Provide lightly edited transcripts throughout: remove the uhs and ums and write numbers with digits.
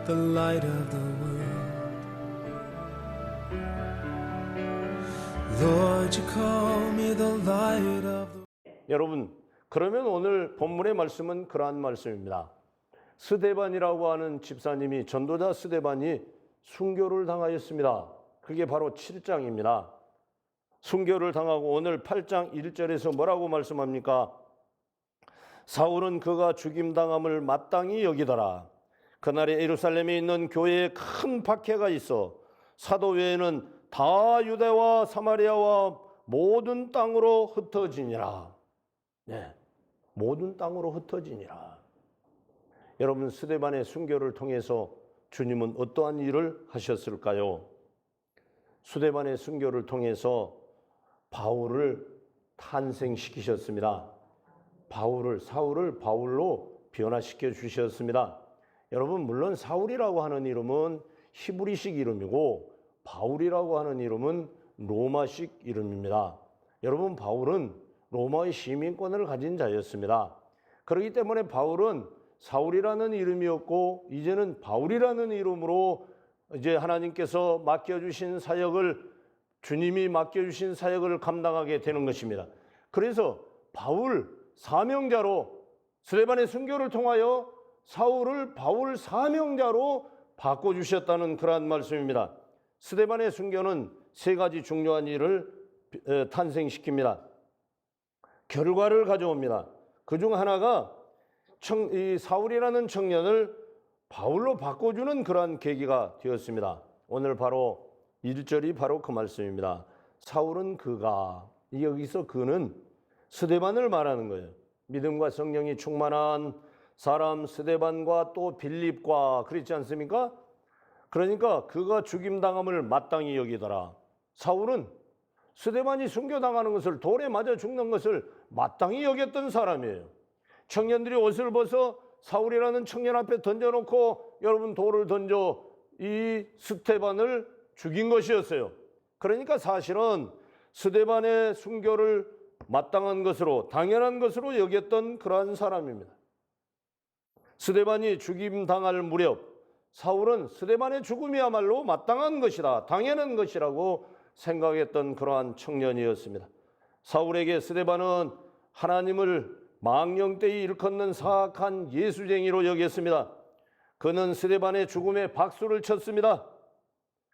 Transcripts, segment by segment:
the light of the world. Lord, you call me the light of the world. 여러분, 그러면 오늘 본문의 말씀은 그러한 말씀입니다. 스데반이라고 하는 집사님이, 전도자 스데반이 순교를 당하였습니다. 그게 바로 7장입니다. 순교를 당하고 오늘 8장 1절에서 뭐라고 말씀합니까? 사울은 그가 죽임당함을 마땅히 여기더라. 그날에 예루살렘에 있는 교회에 큰 박해가 있어 사도 외에는 다 유대와 사마리아와 모든 땅으로 흩어지니라. 네, 모든 땅으로 흩어지니라. 여러분, 스데반의 순교를 통해서 주님은 어떠한 일을 하셨을까요? 스데반의 순교를 통해서 바울을 탄생시키셨습니다. 사울을 바울로 변화시켜 주셨습니다. 여러분, 물론 사울이라고 하는 이름은 히브리식 이름이고 바울이라고 하는 이름은 로마식 이름입니다. 여러분, 바울은 로마의 시민권을 가진 자였습니다. 그렇기 때문에 바울은 사울이라는 이름이었고 이제는 바울이라는 이름으로 이제 하나님께서 맡겨주신 사역을, 주님이 맡겨주신 사역을 감당하게 되는 것입니다. 그래서 바울 사명자로, 스데반의 순교를 통하여 사울을 바울 사명자로 바꿔주셨다는 그러한 말씀입니다. 스데반의 순교는 세 가지 중요한 일을 탄생시킵니다. 결과를 가져옵니다. 그중 하나가 이 사울이라는 청년을 바울로 바꿔주는 그러한 계기가 되었습니다. 오늘 바로 1절이 바로 그 말씀입니다. 사울은 그가, 여기서 그는 스데반을 말하는 거예요. 믿음과 성령이 충만한 사람 스데반과 또 빌립과, 그렇지 않습니까? 그러니까 그가 죽임당함을 마땅히 여기더라. 사울은 스데반이 순교당하는 것을, 돌에 맞아 죽는 것을 마땅히 여겼던 사람이에요. 청년들이 옷을 벗어 사울이라는 청년 앞에 던져놓고 여러분 돌을 던져 이 스데반을 죽인 것이었어요. 그러니까 사실은 스데반의 순교를 마땅한 것으로, 당연한 것으로 여겼던 그러한 사람입니다. 스데반이 죽임당할 무렵 사울은 스데반의 죽음이야말로 마땅한 것이다, 당연한 것이라고 생각했던 그러한 청년이었습니다. 사울에게 스데반은 하나님을 망령되이 일컫는 사악한 예수쟁이로 여겼습니다. 그는 스데반의 죽음에 박수를 쳤습니다.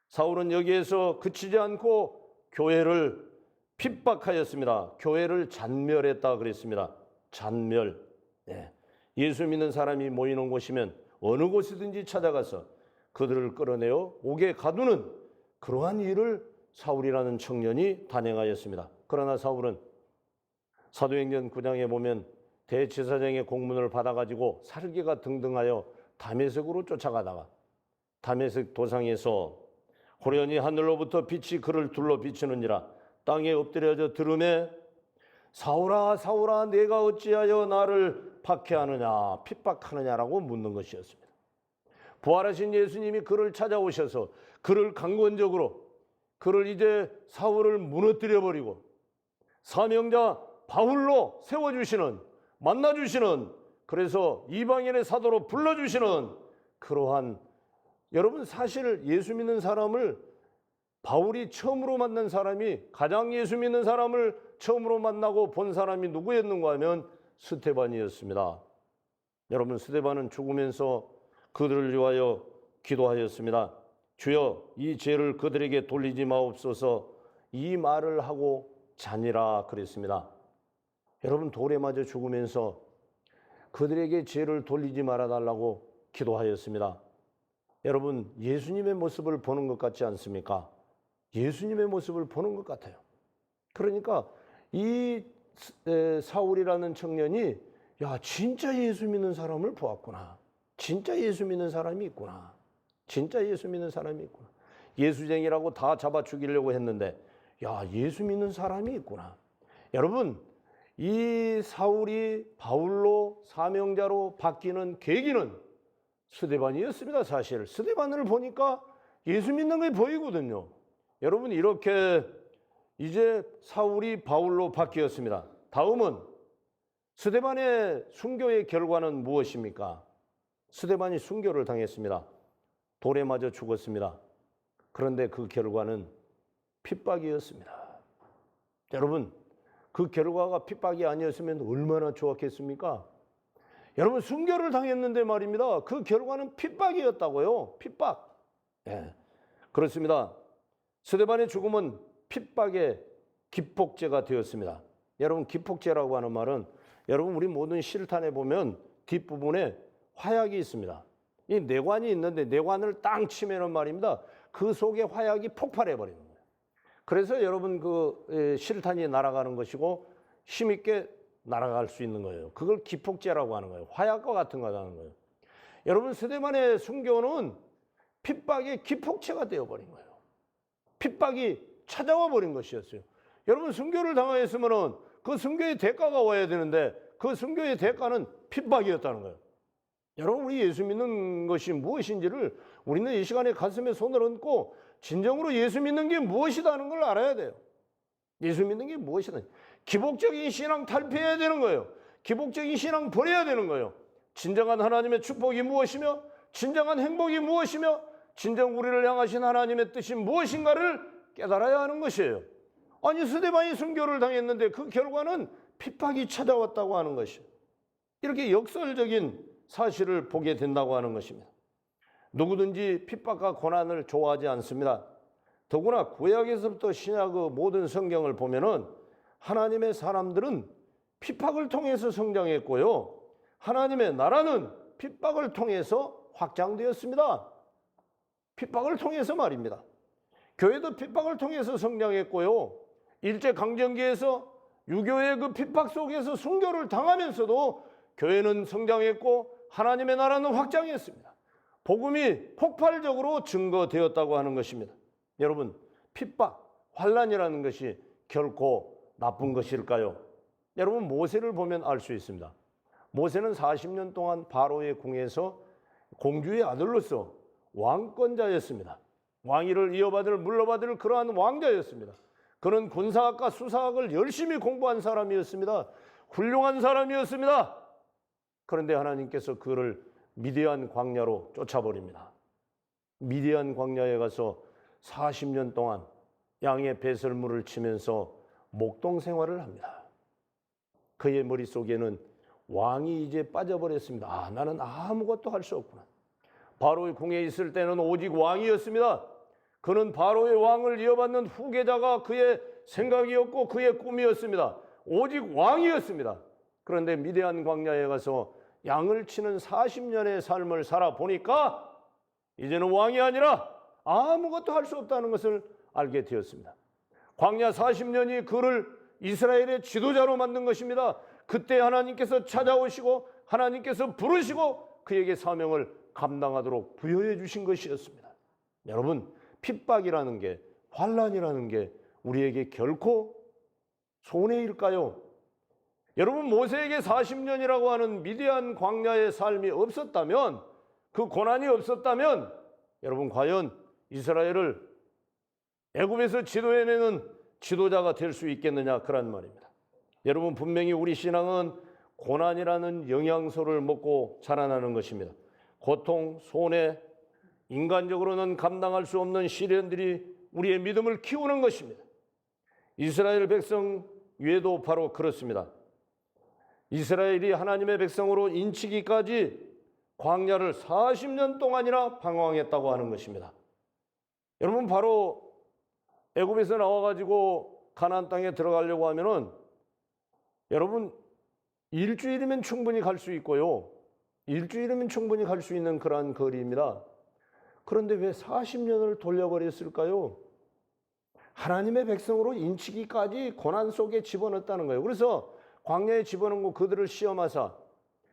사울은 여기에서 그치지 않고 교회를 핍박하였습니다. 교회를 잔멸했다 그랬습니다. 잔멸. 네. 예수 믿는 사람이 모이는 곳이면 어느 곳이든지 찾아가서 그들을 끌어내어 옥에 가두는 그러한 일을 사울이라는 청년이 단행하였습니다. 그러나 사울은 사도행전 9장에 보면 대제사장의 공문을 받아가지고 살개가 등등하여 다메섹으로 쫓아가다가 다메섹 도상에서 호련히 하늘로부터 빛이 그를 둘러 비추느니라. 땅에 엎드려져 들으매 사울아 사울아 내가 어찌하여 나를 박해하느냐, 핍박하느냐라고 묻는 것이었습니다. 부활하신 예수님이 그를 찾아오셔서 그를 강권적으로, 그를 이제 사울을 무너뜨려 버리고 사명자 바울로 세워주시는, 만나주시는, 그래서 이방인의 사도로 불러주시는 그러한, 여러분 사실 예수 믿는 사람을, 바울이 처음으로 만난 사람이, 가장 예수 믿는 사람을 처음으로 만나고 본 사람이 누구였는가 하면 스데반이었습니다. 여러분, 스데반은 죽으면서 그들을 위하여 기도하였습니다. 주여 이 죄를 그들에게 돌리지 마옵소서, 이 말을 하고 자니라 그랬습니다. 여러분, 돌에 맞아 죽으면서 그들에게 죄를 돌리지 말아달라고 기도하였습니다. 여러분, 예수님의 모습을 보는 것 같지 않습니까? 예수님의 모습을 보는 것 같아요. 그러니까 이 사울이라는 청년이, 야, 진짜 예수 믿는 사람을 보았구나. 진짜 예수 믿는 사람이 있구나. 진짜 예수 믿는 사람이 있구나. 예수쟁이라고 다 잡아 죽이려고 했는데, 야, 예수 믿는 사람이 있구나. 여러분, 이 사울이 바울로 사명자로 바뀌는 계기는 스데반이었습니다. 사실 스데반을 보니까 예수 믿는 게 보이거든요. 여러분, 이렇게 이제 사울이 바울로 바뀌었습니다. 다음은 스데반의 순교의 결과는 무엇입니까? 스데반이 순교를 당했습니다. 돌에 맞아 죽었습니다. 그런데 그 결과는 핍박이었습니다. 여러분, 그 결과가 핍박이 아니었으면 얼마나 좋았겠습니까? 여러분, 순교를 당했는데 말입니다. 그 결과는 핍박이었다고요. 핍박. 예, 그렇습니다. 스데반의 죽음은 핍박의 기폭제가 되었습니다. 여러분, 기폭제라고 하는 말은 여러분 우리 모든 실탄에 보면 뒷부분에 화약이 있습니다. 이 내관이 있는데 내관을 땅 치면은 말입니다. 그 속에 화약이 폭발해 버리는 거예요. 그래서 여러분 그 실탄이 날아가는 것이고 힘있게 날아갈 수 있는 거예요. 그걸 기폭제라고 하는 거예요. 화약과 같은 거라는 거예요. 여러분, 스데반의 순교는 핍박의 기폭제가 되어버린 거예요. 핍박이 찾아와 버린 것이었어요. 여러분, 순교를 당하였으면은 그 순교의 대가가 와야 되는데 그 순교의 대가는 핍박이었다는 거예요. 여러분, 우리 예수 믿는 것이 무엇인지를 우리는 이 시간에 가슴에 손을 얹고 진정으로 예수 믿는 게 무엇이다는 걸 알아야 돼요. 예수 믿는 게 무엇이다. 기복적인 신앙 탈피해야 되는 거예요. 기복적인 신앙 버려야 되는 거예요. 진정한 하나님의 축복이 무엇이며 진정한 행복이 무엇이며 진정 우리를 향하신 하나님의 뜻이 무엇인가를 깨달아야 하는 것이에요. 아니, 스데반이 순교를 당했는데 그 결과는 핍박이 찾아왔다고 하는 것이에요. 이렇게 역설적인 사실을 보게 된다고 하는 것입니다. 누구든지 핍박과 고난을 좋아하지 않습니다. 더구나 구약에서부터 신약의 모든 성경을 보면은 하나님의 사람들은 핍박을 통해서 성장했고요. 하나님의 나라는 핍박을 통해서 확장되었습니다. 핍박을 통해서 말입니다. 교회도 핍박을 통해서 성장했고요. 일제강점기에서 유교의 그 핍박 속에서 순교를 당하면서도 교회는 성장했고 하나님의 나라는 확장했습니다. 복음이 폭발적으로 증거되었다고 하는 것입니다. 여러분, 핍박, 환난이라는 것이 결코 나쁜 것일까요? 여러분, 모세를 보면 알 수 있습니다. 모세는 40년 동안 바로의 궁에서 공주의 아들로서 왕권자였습니다. 왕위를 이어받을 물러받을 그러한 왕자였습니다. 그는 군사학과 수사학을 열심히 공부한 사람이었습니다. 훌륭한 사람이었습니다. 그런데 하나님께서 그를 미디안 광야로 쫓아버립니다. 미디안 광야에 가서 40년 동안 양의 배설물을 치면서 목동 생활을 합니다. 그의 머릿속에는 왕이 이제 빠져버렸습니다. 아, 나는 아무것도 할 수 없구나. 바로의 궁에 있을 때는 오직 왕이었습니다. 그는 바로의 왕을 이어받는 후계자가 그의 생각이었고 그의 꿈이었습니다. 오직 왕이었습니다. 그런데 미디안 광야에 가서 양을 치는 40년의 삶을 살아보니까 이제는 왕이 아니라 아무것도 할 수 없다는 것을 알게 되었습니다. 광야 40년이 그를 이스라엘의 지도자로 만든 것입니다. 그때 하나님께서 찾아오시고 하나님께서 부르시고 그에게 사명을 감당하도록 부여해 주신 것이었습니다. 여러분, 핍박이라는 게, 환난이라는 게 우리에게 결코 손해일까요? 여러분, 모세에게 40년이라고 하는 미디안 광야의 삶이 없었다면, 그 고난이 없었다면 여러분, 과연 이스라엘을 애굽에서 지도해내는 지도자가 될 수 있겠느냐, 그런 말입니다. 여러분, 분명히 우리 신앙은 고난이라는 영양소를 먹고 자라나는 것입니다. 고통, 손해, 인간적으로는 감당할 수 없는 시련들이 우리의 믿음을 키우는 것입니다. 이스라엘 백성 외에도 바로 그렇습니다. 이스라엘이 하나님의 백성으로 인치기까지 광야를 40년 동안이나 방황했다고 하는 것입니다. 여러분, 바로 애굽에서 나와가지고 가나안 땅에 들어가려고 하면은 여러분, 일주일이면 충분히 갈 수 있고요. 일주일이면 충분히 갈 수 있는 그러한 거리입니다. 그런데 왜 40년을 돌려버렸을까요? 하나님의 백성으로 인치기까지 고난 속에 집어넣었다는 거예요. 그래서 광야에 집어넣고 그들을 시험하사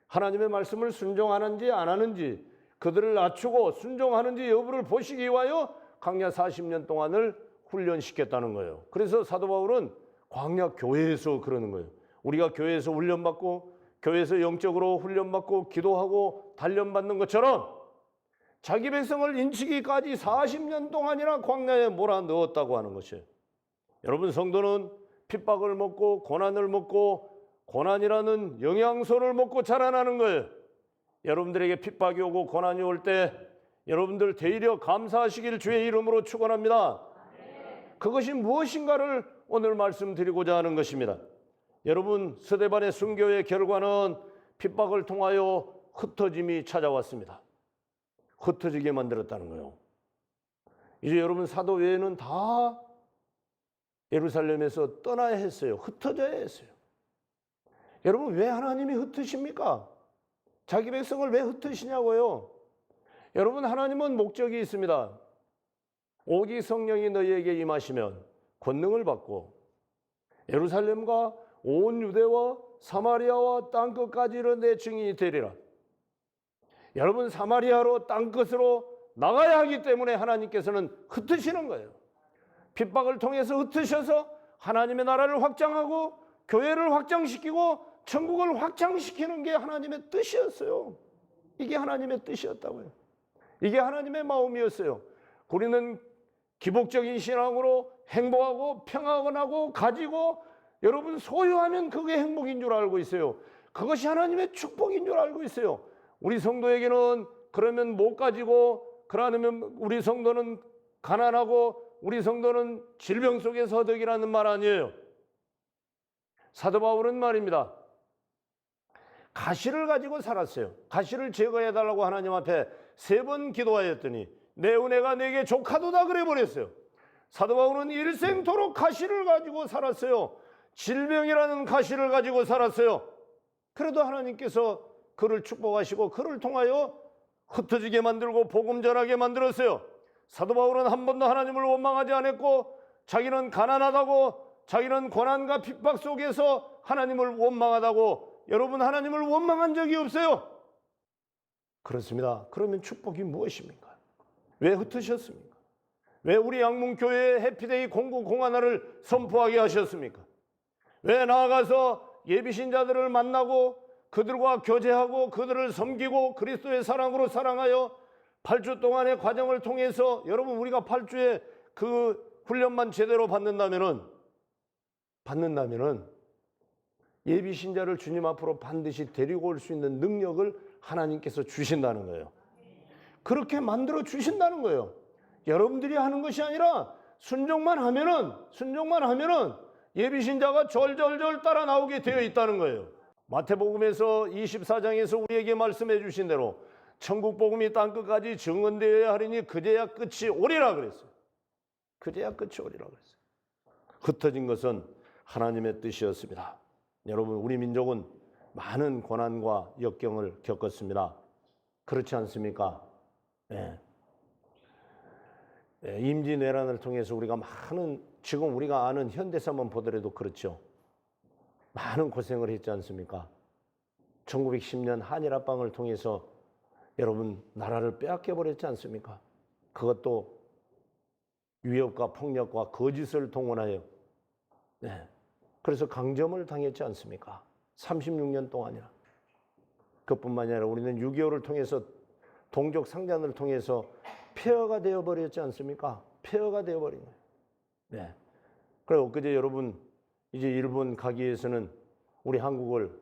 하나님의 말씀을 순종하는지 안 하는지, 그들을 낮추고 순종하는지 여부를 보시기 위하여 광야 40년 동안을 훈련시켰다는 거예요. 그래서 사도 바울은 광야 교회에서 그러는 거예요. 우리가 교회에서 훈련받고 교회에서 영적으로 훈련받고 기도하고 단련받는 것처럼 자기 백성을 인치기까지 40년 동안이나 광야에 몰아넣었다고 하는 것이에요. 여러분, 성도는 핍박을 먹고 고난을 먹고 고난이라는 영양소를 먹고 자라나는 거예요. 여러분들에게 핍박이 오고 고난이 올 때 여러분들 되려 감사하시길 주의 이름으로 축원합니다. 그것이 무엇인가를 오늘 말씀드리고자 하는 것입니다. 여러분, 스데반의 순교의 결과는 핍박을 통하여 흩어짐이 찾아왔습니다. 흩어지게 만들었다는 거예요. 이제 여러분 사도 외에는 다 예루살렘에서 떠나야 했어요. 흩어져야 했어요. 여러분, 왜 하나님이 흩으십니까? 자기 백성을 왜 흩으시냐고요? 여러분, 하나님은 목적이 있습니다. 오직 성령이 너희에게 임하시면 권능을 받고 예루살렘과 온 유대와 사마리아와 땅끝까지 이르는 내 증인이 되리라. 여러분, 사마리아로 땅끝으로 나가야 하기 때문에 하나님께서는 흩으시는 거예요. 핍박을 통해서 흩으셔서 하나님의 나라를 확장하고 교회를 확장시키고 천국을 확장시키는 게 하나님의 뜻이었어요. 이게 하나님의 뜻이었다고요. 이게 하나님의 마음이었어요. 우리는 기복적인 신앙으로 행복하고 평안하고 가지고 여러분 소유하면 그게 행복인 줄 알고 있어요. 그것이 하나님의 축복인 줄 알고 있어요. 우리 성도에게는 그러면 못 가지고 그러면 우리 성도는 가난하고 우리 성도는 질병 속에서 허덕이라는 말 아니에요. 사도 바울은 말입니다. 가시를 가지고 살았어요. 가시를 제거해달라고 하나님 앞에 3번 기도하였더니 내 은혜가 내게 족하도다 그래 버렸어요. 사도 바울은 일생토록 가시를 가지고 살았어요. 질병이라는 가시를 가지고 살았어요. 그래도 하나님께서 그를 축복하시고 그를 통하여 흩어지게 만들고 복음 전하게 만들었어요. 사도 바울은 한 번도 하나님을 원망하지 않았고 자기는 가난하다고 자기는 고난과 핍박 속에서 하나님을 원망하다고 여러분 하나님을 원망한 적이 없어요. 그렇습니다. 그러면 축복이 무엇입니까? 왜 흩으셨습니까? 왜 우리 양문교회에 해피데이 공구 공하나를 선포하게 하셨습니까? 왜 나아가서 예비신자들을 만나고 그들과 교제하고 그들을 섬기고 그리스도의 사랑으로 사랑하여 8주 동안의 과정을 통해서 여러분 우리가 8주에 그 훈련만 제대로 받는다면은 예비신자를 주님 앞으로 반드시 데리고 올 수 있는 능력을 하나님께서 주신다는 거예요. 그렇게 만들어 주신다는 거예요. 여러분들이 하는 것이 아니라 순종만 하면은 예비신자가 절절절 따라 나오게 되어 있다는 거예요. 마태복음에서 24장에서 우리에게 말씀해 주신 대로 천국 복음이 땅끝까지 증언되어야 하리니 그제야 끝이 오리라 그랬어요. 그제야 끝이 오리라 그랬어요. 흩어진 것은 하나님의 뜻이었습니다. 여러분, 우리 민족은 많은 고난과 역경을 겪었습니다. 그렇지 않습니까? 네. 임진왜란을 통해서 우리가 많은 지금 우리가 아는 현대사만 보더라도 그렇죠. 많은 고생을 했지 않습니까? 1910년 한일합방을 통해서 여러분 나라를 빼앗겨 버렸지 않습니까? 그것도 위협과 폭력과 거짓을 동원하여 그래서 강점을 당했지 않습니까? 36년 동안이나. 그뿐만이 아니라 우리는 6.25를 통해서 동족 상잔을 통해서 폐허가 되어버렸지 않습니까? 폐허가 되어버린 거예요. 네. 그리고 엊그제 여러분 이제 일본 가기 위해서는 우리 한국을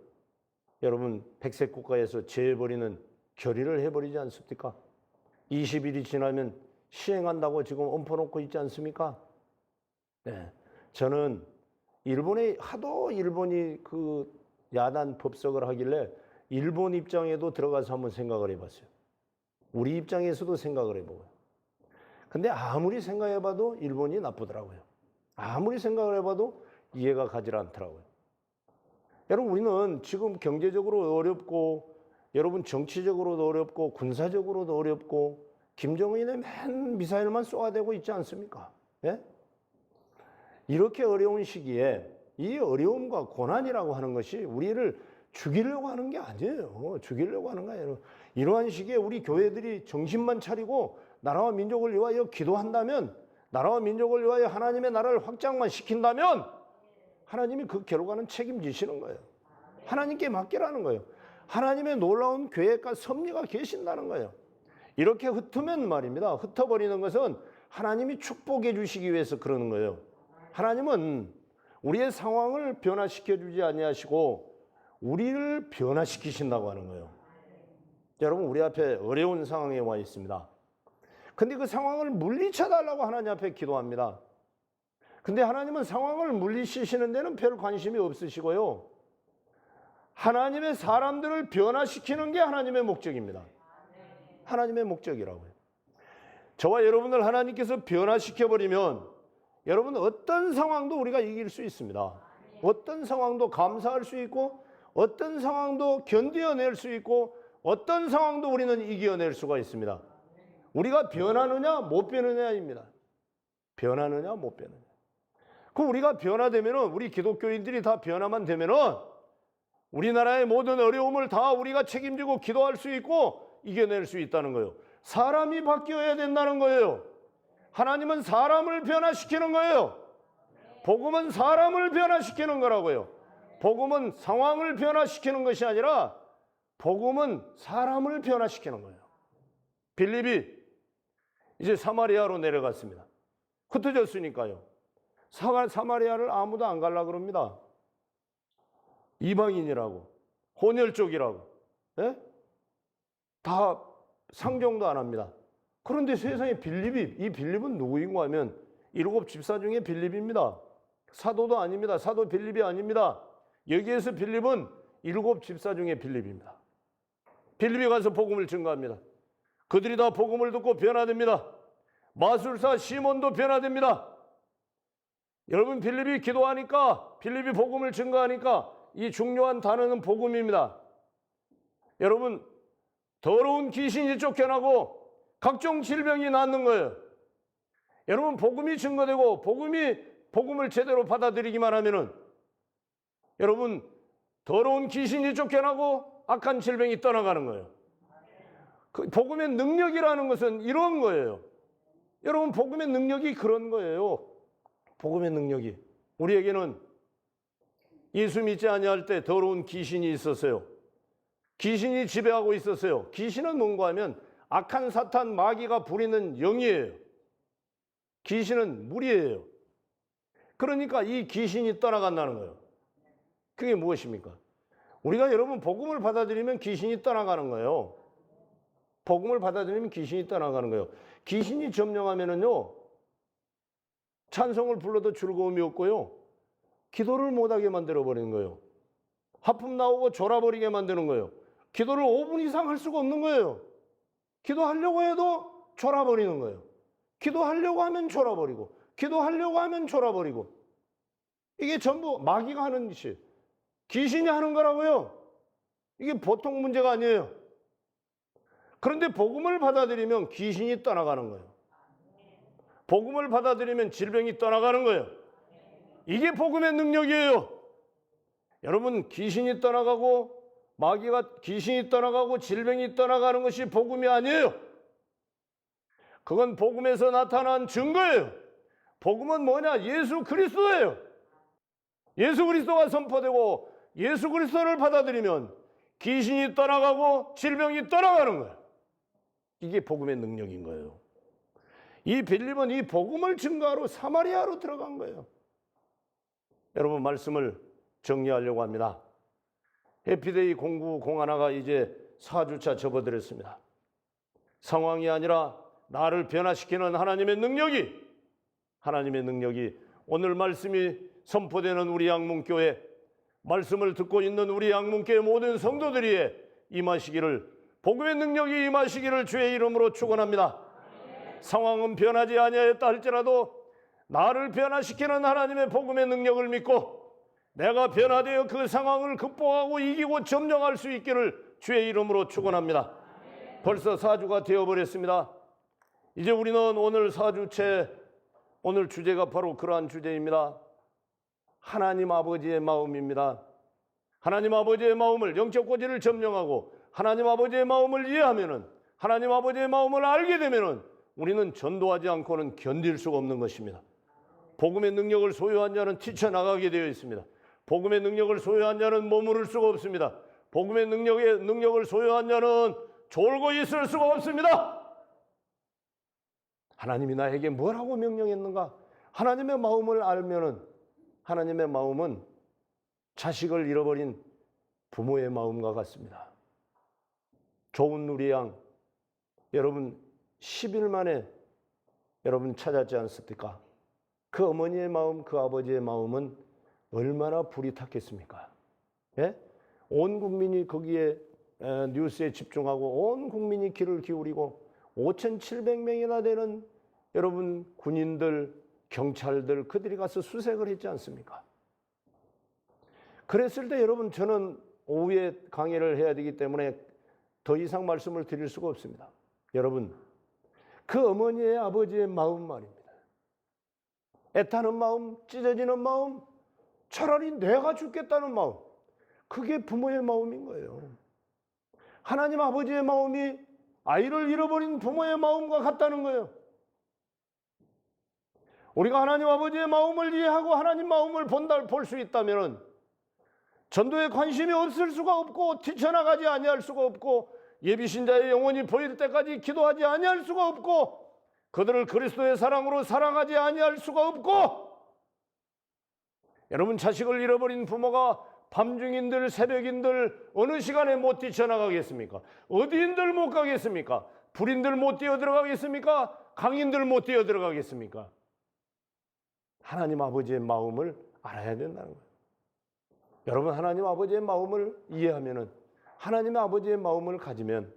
여러분 백색 국가에서 제해버리는 결의를 해버리지 않습니까? 20일이 지나면 시행한다고 지금 엎어놓고 있지 않습니까? 네. 저는 하도 일본이 그 야단 법석을 하길래 일본 입장에도 들어가서 한번 생각을 해봤어요. 우리 입장에서도 생각을 해보고요. 근데 아무리 생각해봐도 일본이 나쁘더라고요. 아무리 생각을 해봐도 이해가 가지 않더라고요. 여러분, 우리는 지금 경제적으로 어렵고 여러분 정치적으로도 어렵고 군사적으로도 어렵고 김정은의 맨 미사일만 쏘아대고 있지 않습니까? 예? 이렇게 어려운 시기에 이 어려움과 고난이라고 하는 것이 우리를 죽이려고 하는 게 아니에요. 죽이려고 하는 거 아니에요. 이러한 시기에 우리 교회들이 정신만 차리고 나라와 민족을 위하여 기도한다면, 나라와 민족을 위하여 하나님의 나라를 확장만 시킨다면 하나님이 그 결과는 책임지시는 거예요. 하나님께 맡기라는 거예요. 하나님의 놀라운 계획과 섭리가 계신다는 거예요. 이렇게 흩으면 말입니다. 흩어버리는 것은 하나님이 축복해 주시기 위해서 그러는 거예요. 하나님은 우리의 상황을 변화시켜 주지 아니하시고 우리를 변화시키신다고 하는 거예요. 여러분, 우리 앞에 어려운 상황에 와 있습니다. 근데 그 상황을 물리쳐 달라고 하나님 앞에 기도합니다. 근데 하나님은 상황을 물리치시는 데는 별 관심이 없으시고요. 하나님의 사람들을 변화시키는 게 하나님의 목적입니다. 하나님의 목적이라고요. 저와 여러분을 하나님께서 변화시켜버리면 여러분 어떤 상황도 우리가 이길 수 있습니다. 어떤 상황도 감사할 수 있고 어떤 상황도 견뎌낼 수 있고 어떤 상황도 우리는 이겨낼 수가 있습니다. 우리가 변하느냐 못 변하느냐입니다. 변하느냐 못 변하느냐. 그 우리가 변화되면은 우리 기독교인들이 다 변화만 되면은 우리나라의 모든 어려움을 다 우리가 책임지고 기도할 수 있고 이겨낼 수 있다는 거예요. 사람이 바뀌어야 된다는 거예요. 하나님은 사람을 변화시키는 거예요. 복음은 사람을 변화시키는 거라고요. 복음은 상황을 변화시키는 것이 아니라 복음은 사람을 변화시키는 거예요. 빌립이 이제 사마리아로 내려갔습니다. 흩어졌으니까요. 사마리아를 아무도 안 가려고 그럽니다. 이방인이라고, 혼혈족이라고, 예? 다 상종도 안 합니다. 그런데 세상에 이 빌립은 누구인가 하면 7 집사 중에 빌립입니다. 사도도 아닙니다. 사도 빌립이 아닙니다. 여기에서 빌립은 7 집사 중에 빌립입니다. 빌립이 가서 복음을 증거합니다. 그들이 다 복음을 듣고 변화됩니다. 마술사 시몬도 변화됩니다. 여러분 빌립이 기도하니까 빌립이 복음을 증거하니까 이 중요한 단어는 복음입니다. 여러분 더러운 귀신이 쫓겨나고 각종 질병이 낫는 거예요. 여러분 복음이 증거되고 복음을 제대로 받아들이기만 하면은 여러분 더러운 귀신이 쫓겨나고 악한 질병이 떠나가는 거예요. 그 복음의 능력이라는 것은 이런 거예요. 여러분 복음의 능력이 그런 거예요. 복음의 능력이 우리에게는 예수 믿지 아니할 때 더러운 귀신이 있었어요. 귀신이 지배하고 있었어요. 귀신은 뭔가 하면 악한 사탄 마귀가 부리는 영이에요. 귀신은 무리예요. 그러니까 이 귀신이 떠나간다는 거예요. 그게 무엇입니까? 우리가 여러분 복음을 받아들이면 귀신이 떠나가는 거예요. 복음을 받아들이면 귀신이 떠나가는 거예요. 귀신이 점령하면은요 찬송을 불러도 즐거움이 없고요 기도를 못하게 만들어 버리는 거예요. 하품 나오고 졸아버리게 만드는 거예요. 기도를 5분 이상 할 수가 없는 거예요. 기도하려고 해도 졸아버리는 거예요. 기도하려고 하면 졸아버리고 기도하려고 하면 졸아버리고 이게 전부 마귀가 하는 짓이에요. 귀신이 하는 거라고요. 이게 보통 문제가 아니에요. 그런데 복음을 받아들이면 귀신이 떠나가는 거예요. 복음을 받아들이면 질병이 떠나가는 거예요. 이게 복음의 능력이에요. 여러분 귀신이 떠나가고 귀신이 떠나가고 질병이 떠나가는 것이 복음이 아니에요. 그건 복음에서 나타난 증거예요. 복음은 뭐냐? 예수 그리스도예요. 예수 그리스도가 선포되고 예수 그리스도를 받아들이면 귀신이 떠나가고 질병이 떠나가는 거예요. 이게 복음의 능력인 거예요. 이 빌립은 이 복음을 증거하러 사마리아로 들어간 거예요. 여러분 말씀을 정리하려고 합니다. 해피데이 공구 공하나가 이제 4주차 접어들었습니다. 상황이 아니라 나를 변화시키는 하나님의 능력이 오늘 말씀이 선포되는 우리 양문교회 말씀을 듣고 있는 우리 양문교회 모든 성도들이 임하시기를 복음의 능력이 임하시기를 주의 이름으로 축원합니다. 상황은 변하지 아니하였다 할지라도 나를 변화시키는 하나님의 복음의 능력을 믿고 내가 변화되어 그 상황을 극복하고 이기고 점령할 수 있기를 주의 이름으로 축원합니다. 벌써 4주가 되어버렸습니다. 이제 우리는 오늘 4주째 오늘 주제가 바로 그러한 주제입니다. 하나님 아버지의 마음입니다. 하나님 아버지의 마음을 영적 고지를 점령하고 하나님 아버지의 마음을 이해하면은 하나님 아버지의 마음을 알게 되면은 우리는 전도하지 않고는 견딜 수가 없는 것입니다. 복음의 능력을 소유한 자는 뛰쳐나가게 되어 있습니다. 복음의 능력을 소유한 자는 머무를 수가 없습니다. 복음의 능력을 소유한 자는 졸고 있을 수가 없습니다. 하나님이 나에게 뭐라고 명령했는가? 하나님의 마음을 알면은 하나님의 마음은 자식을 잃어버린 부모의 마음과 같습니다. 좋은 우리 양, 여러분 10일 만에 여러분 찾았지 않습니까? 그 어머니의 마음, 그 아버지의 마음은 얼마나 불이 탔겠습니까? 예? 온 국민이 거기에 뉴스에 집중하고 온 국민이 귀를 기울이고 5,700명이나 되는 여러분 군인들, 경찰들 그들이 가서 수색을 했지 않습니까? 그랬을 때 여러분 저는 오후에 강의를 해야 되기 때문에 더 이상 말씀을 드릴 수가 없습니다. 여러분 그 어머니의 아버지의 마음 말입니다. 애타는 마음, 찢어지는 마음, 차라리 내가 죽겠다는 마음, 그게 부모의 마음인 거예요. 하나님 아버지의 마음이 아이를 잃어버린 부모의 마음과 같다는 거예요. 우리가 하나님 아버지의 마음을 이해하고 하나님 마음을 볼 수 있다면 전도에 관심이 없을 수가 없고 뛰쳐나가지 아니할 수가 없고 예비신자의 영혼이 보일 때까지 기도하지 아니할 수가 없고 그들을 그리스도의 사랑으로 사랑하지 아니할 수가 없고 여러분 자식을 잃어버린 부모가 밤중인들 새벽인들 어느 시간에 못 뛰쳐나가겠습니까? 어디인들 못 가겠습니까? 불인들 못 뛰어들어가겠습니까? 강인들 못 뛰어들어가겠습니까? 하나님 아버지의 마음을 알아야 된다는 거예요. 여러분 하나님 아버지의 마음을 이해하면은 하나님의 아버지의 마음을 가지면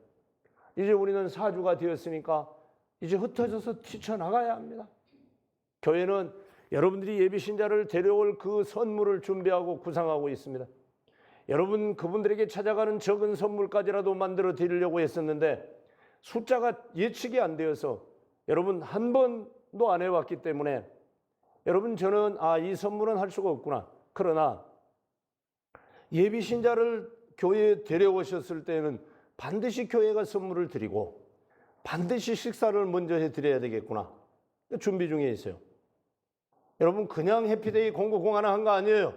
이제 우리는 사주가 되었으니까 이제 흩어져서 뛰쳐나가야 합니다. 교회는 여러분들이 예비신자를 데려올 그 선물을 준비하고 구상하고 있습니다. 여러분 그분들에게 찾아가는 적은 선물까지라도 만들어 드리려고 했었는데 숫자가 예측이 안 되어서 여러분 한 번도 안 해왔기 때문에 여러분 저는 이 선물은 할 수가 없구나. 그러나 예비신자를 교회에 데려오셨을 때는 반드시 교회가 선물을 드리고 반드시 식사를 먼저 해드려야 되겠구나. 준비 중에 있어요. 여러분 그냥 해피데이 공고 하나 한 거 아니에요.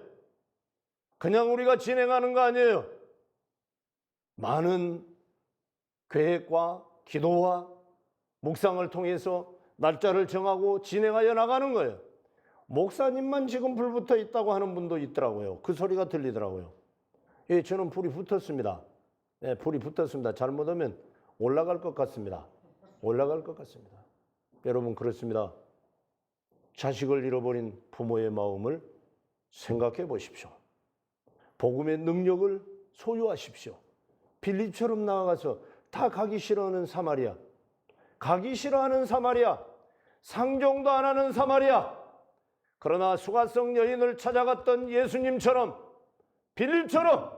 그냥 우리가 진행하는 거 아니에요. 많은 계획과 기도와 묵상을 통해서 날짜를 정하고 진행하여 나가는 거예요. 목사님만 지금 불 붙어 있다고 하는 분도 있더라고요. 그 소리가 들리더라고요. 예, 저는 불이 붙었습니다. 네, 불이 붙었습니다. 잘못하면 올라갈 것 같습니다. 올라갈 것 같습니다. 여러분 그렇습니다. 자식을 잃어버린 부모의 마음을 생각해 보십시오. 복음의 능력을 소유하십시오. 빌립처럼 나아가서 다 가기 싫어하는 사마리아, 가기 싫어하는 사마리아, 상종도 안 하는 사마리아, 그러나 수가성 여인을 찾아갔던 예수님처럼 빌립처럼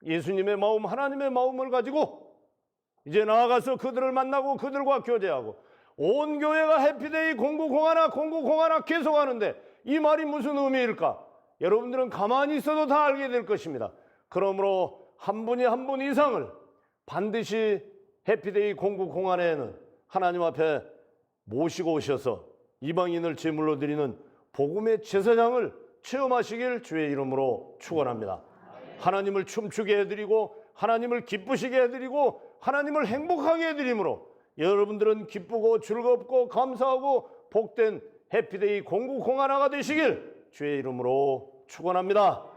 예수님의 마음, 하나님의 마음을 가지고 이제 나아가서 그들을 만나고 그들과 교제하고 온 교회가 해피데이 공구공하나 계속 하는데 이 말이 무슨 의미일까? 여러분들은 가만히 있어도 다 알게 될 것입니다. 그러므로 한 분이 한 분 이상을 반드시 해피데이 공구공안에는 하나님 앞에 모시고 오셔서 이방인을 제물로 드리는 복음의 제사장을 체험하시길 주의 이름으로 축원합니다. 하나님을 춤추게 해드리고 하나님을 기쁘시게 해드리고 하나님을 행복하게 해드림으로 여러분들은 기쁘고 즐겁고 감사하고 복된 해피데이 공구공하나가 되시길 주의 이름으로 축원합니다.